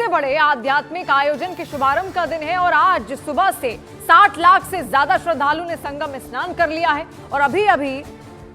सबसे बड़े आध्यात्मिक आयोजन के शुभारंभ का दिन है और आज सुबह से 60 लाख से ज्यादा श्रद्धालु ने संगम में स्नान कर लिया है और अभी अभी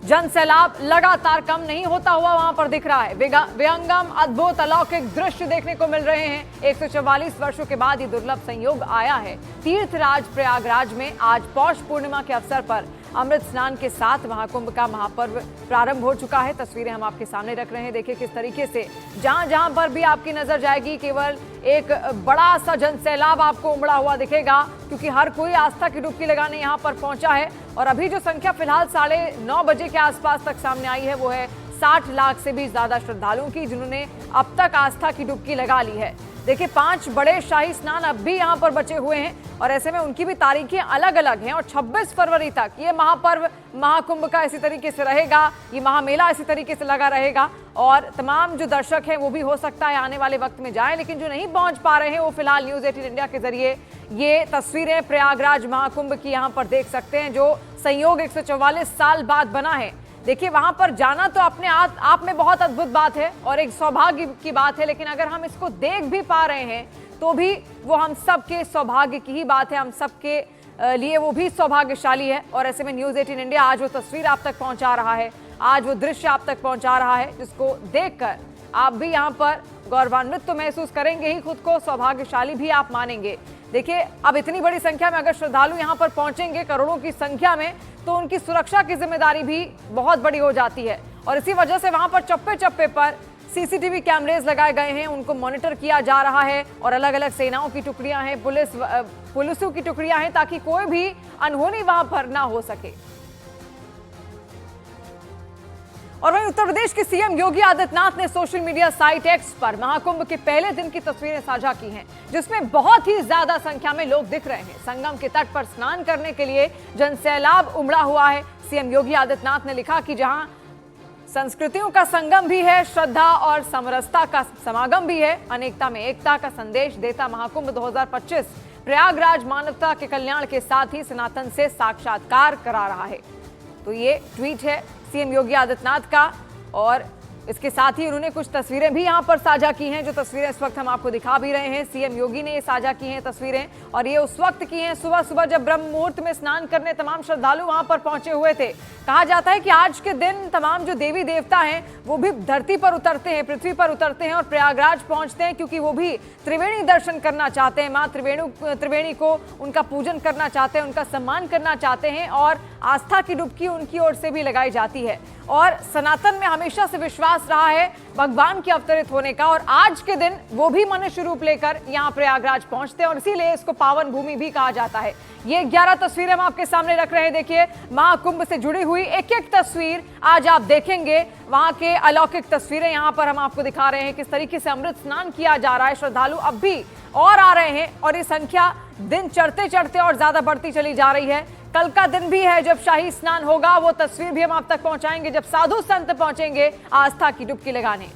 जन सैलाब लगातार कम नहीं होता हुआ वहां पर दिख रहा है। विहंगम अद्भुत अलौकिक दृश्य देखने को मिल रहे हैं। 144 वर्षों के बाद ये दुर्लभ संयोग आया है। तीर्थराज प्रयागराज में आज पौष पूर्णिमा के अवसर पर अमृत स्नान के साथ महाकुंभ का महापर्व प्रारंभ हो चुका है। तस्वीरें हम आपके सामने रख रहे हैं। देखिए किस तरीके से जहां जहां पर भी आपकी नजर जाएगी केवल एक बड़ा सा जन सैलाब आपको उमड़ा हुआ दिखेगा, क्योंकि हर कोई आस्था की डुबकी लगाने यहां पर पहुंचा है। और अभी जो संख्या फिलहाल 9:30 बजे के आसपास तक सामने आई है वो है 60 लाख से भी ज्यादा श्रद्धालुओं की, जिन्होंने अब तक आस्था की डुबकी लगा ली है। देखिए 5 बड़े शाही स्नान अब भी यहाँ पर बचे हुए हैं और ऐसे में उनकी भी तारीखें अलग अलग हैं और 26 फरवरी तक ये महापर्व महाकुंभ का इसी तरीके से रहेगा, ये महामेला इसी तरीके से लगा रहेगा और तमाम जो दर्शक हैं वो भी हो सकता है आने वाले वक्त में जाएं, लेकिन जो नहीं पहुंच पा रहे हैं वो फिलहाल न्यूज़ 18 इंडिया के जरिए ये तस्वीरें प्रयागराज महाकुंभ की यहाँ पर देख सकते हैं, जो संयोग 144 साल बाद बना है। देखिए वहां पर जाना तो अपने आप में बहुत अद्भुत बात है और एक सौभाग्य की बात है, लेकिन अगर हम इसको देख भी पा रहे हैं तो भी वो हम सबके सौभाग्य की ही बात है, हम सबके लिए वो भी सौभाग्यशाली है। और ऐसे में न्यूज़ 18 इंडिया आज वो तस्वीर आप तक पहुंचा रहा है, आज वो दृश्य आप तक पहुंचा रहा है, जिसको देखकर आप भी यहाँ पर गौरवान्वित तो महसूस करेंगे ही, खुद को सौभाग्यशाली भी आप मानेंगे। देखिए अब इतनी बड़ी संख्या में अगर श्रद्धालु यहाँ पर पहुंचेंगे करोड़ों की संख्या में, तो उनकी सुरक्षा की जिम्मेदारी भी बहुत बड़ी हो जाती है और इसी वजह से वहां पर चप्पे चप्पे पर सीसीटीवी कैमरेज लगाए गए हैं, उनको मॉनिटर किया जा रहा है और अलग अलग सेनाओं की टुकड़ियां हैं, पुलिसों की टुकड़ियां हैं, ताकि कोई भी अनहोनी वहां पर ना हो सके। और वहीं उत्तर प्रदेश के सीएम योगी आदित्यनाथ ने सोशल मीडिया साइट एक्स पर महाकुंभ के पहले दिन की तस्वीरें साझा की हैं, जिसमें बहुत ही ज्यादा संख्या में लोग दिख रहे हैं। संगम के तट पर स्नान करने के लिए जनसैलाब उमड़ा हुआ है। सीएम योगी आदित्यनाथ ने लिखा कि जहां संस्कृतियों का संगम भी है, श्रद्धा और समरसता का समागम भी है, अनेकता में एकता का संदेश देता महाकुंभ 2025 प्रयागराज मानवता के कल्याण के साथ ही सनातन से साक्षात्कार करा रहा है। तो ये ट्वीट है सीएम योगी आदित्यनाथ का और इसके साथ ही उन्होंने कुछ तस्वीरें भी यहां पर साझा की हैं, जो तस्वीरें इस वक्त हम आपको दिखा भी रहे हैं। सीएम योगी ने ये साझा की हैं तस्वीरें और ये उस वक्त की हैं सुबह सुबह जब ब्रह्म मुहूर्त में स्नान करने तमाम श्रद्धालु वहां पर पहुंचे हुए थे। कहा जाता है कि आज के दिन तमाम जो देवी देवता हैं वो भी धरती पर उतरते हैं, पृथ्वी पर उतरते हैं और प्रयागराज पहुंचते हैं, क्योंकि वो भी त्रिवेणी दर्शन करना चाहते हैं, माँ त्रिवेणी को उनका पूजन करना चाहते हैं, उनका सम्मान करना चाहते हैं और आस्था की डुबकी उनकी ओर से भी लगाई जाती है। और सनातन में हमेशा से विश्वास रहा है भगवान के अवतरित होने का और आज के दिन वो भी मनुष्य रूप लेकर यहाँ प्रयागराज पहुंचते हैं और इसीलिए इसको पावन भूमि भी कहा जाता है। ये 11 तस्वीरें हम आपके सामने रख रहे हैं। देखिए महाकुंभ से जुड़ी हुई एक एक तस्वीर आज आप देखेंगे, वहां के अलौकिक तस्वीरें यहाँ पर हम आपको दिखा रहे हैं, किस तरीके से अमृत स्नान किया जा रहा है। श्रद्धालु अब भी और आ रहे हैं और ये संख्या दिन चढ़ते चढ़ते और ज्यादा बढ़ती चली जा रही है। कल का दिन भी है जब शाही स्नान होगा, वो तस्वीर भी हम आप तक पहुंचाएंगे जब साधु संत पहुंचेंगे आस्था की डुबकी लगाने।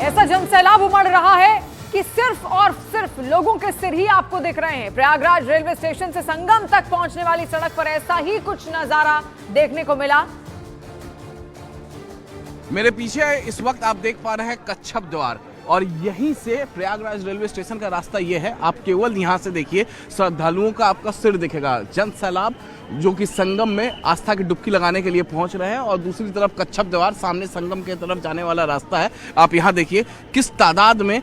ऐसा जनसैलाब उमड़ रहा है कि सिर्फ और सिर्फ लोगों के सिर ही आपको दिख रहे हैं। प्रयागराज रेलवे स्टेशन से संगम तक पहुंचने वाली सड़क पर ऐसा ही कुछ नजारा देखने को मिला। मेरे पीछे इस वक्त आप देख पा रहे हैं कच्छप द्वार और यहीं से प्रयागराज रेलवे स्टेशन का रास्ता ये है। आप केवल यहाँ से देखिए, श्रद्धालुओं का आपका सिर दिखेगा। जन सैलाब जो कि संगम में आस्था की डुबकी लगाने के लिए पहुंच रहे हैं और दूसरी तरफ कच्छप द्वार सामने संगम के तरफ जाने वाला रास्ता है। आप यहाँ देखिए किस तादाद में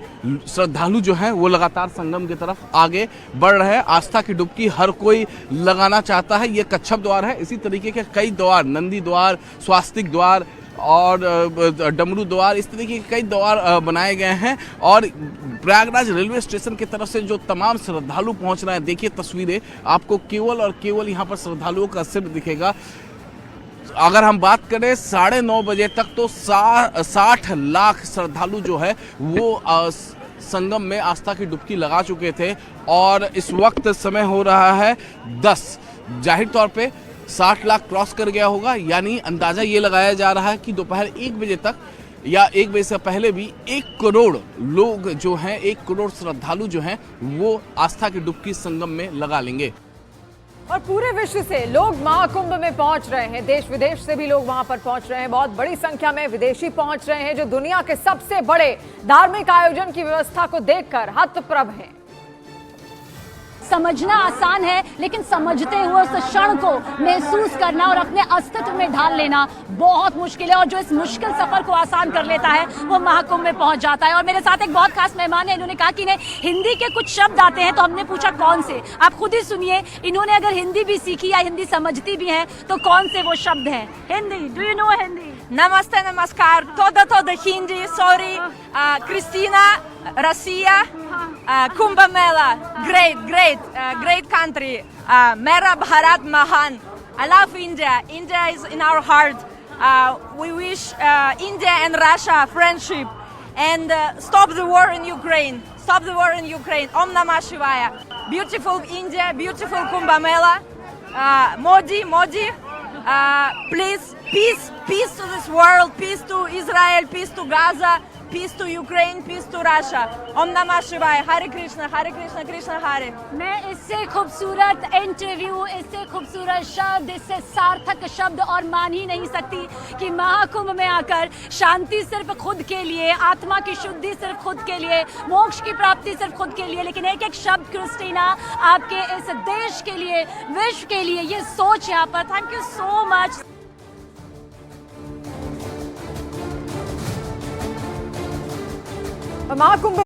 श्रद्धालु जो हैं वो लगातार संगम की तरफ आगे बढ़ रहे हैं। आस्था की डुबकी हर कोई लगाना चाहता है। ये कच्छप द्वार है, इसी तरीके के कई द्वार, नंदी द्वार, स्वास्तिक द्वार और डमरू द्वार, इस तरीके के कई द्वार बनाए गए हैं और प्रयागराज रेलवे स्टेशन की तरफ से जो तमाम श्रद्धालु पहुंच रहे हैं, देखिए तस्वीरें आपको केवल और केवल यहां पर श्रद्धालुओं का सिर दिखेगा। अगर हम बात करें 9:30 बजे तक तो 60 लाख श्रद्धालु जो है वो संगम में आस्था की डुबकी लगा चुके थे और इस वक्त समय हो रहा है 10। जाहिर तौर पे 60 लाख क्रॉस कर गया होगा, यानी अंदाजा ये लगाया जा रहा है कि दोपहर 1 बजे तक या 1 बजे से पहले भी 1 करोड़ लोग जो हैं, 1 करोड़ श्रद्धालु जो हैं वो आस्था की डुबकी संगम में लगा लेंगे। और पूरे विश्व से लोग महाकुंभ में पहुंच रहे हैं, देश विदेश से भी लोग वहां पर पहुंच रहे हैं। बहुत बड़ी संख्या में विदेशी पहुंच रहे हैं जो दुनिया के सबसे बड़े धार्मिक आयोजन की व्यवस्था को देखकर हतप्रभ हैं। समझना आसान है, लेकिन समझते हुए उस क्षण को महसूस करना और अपने अस्तित्व में ढाल लेना बहुत मुश्किल है। और जो इस मुश्किल सफर को आसान कर लेता है वो महाकुंभ में पहुंच जाता है। और मेरे साथ एक बहुत खास मेहमान है, इन्होंने कहा कि इन्हें हिंदी के कुछ शब्द आते हैं, तो हमने पूछा कौन से। आप खुद ही सुनिए, इन्होंने अगर हिंदी भी सीखी या हिंदी समझती भी हैं तो कौन से वो शब्द हैं। Hindi, do you know Hindi? Namaste, namaskar. Toda Hindi, sorry. Christina, Russia, Kumbh Mela, great country. Mera Bharat Mahan. I love India. India is in our heart. We wish India and Russia friendship and stop the war in Ukraine. Stop the war in Ukraine. Om Namah Shivaya. Beautiful India, beautiful Kumbh Mela. Modi. Please, peace to this world, peace to Israel, peace to Gaza, peace to Ukraine, peace to Russia. Om Namah Shivaya. Hare Krishna, Krishna Hare. मैं इससे खूबसूरत interview, इससे खूबसूरत शब्द, इससे सार्थक शब्द और मान ही नहीं सकती कि महाकुंभ में आकर शांति सिर्फ खुद के लिए, आत्मा की शुद्धि सिर्फ खुद के लिए, मोक्ष की प्राप्ति सिर्फ खुद के लिए, लेकिन एक एक शब्द क्रिस्टीना आपके इस देश के लिए, विश्व के लिए, ये सोच यहाँ पर। Thank you so much. Mahakumbh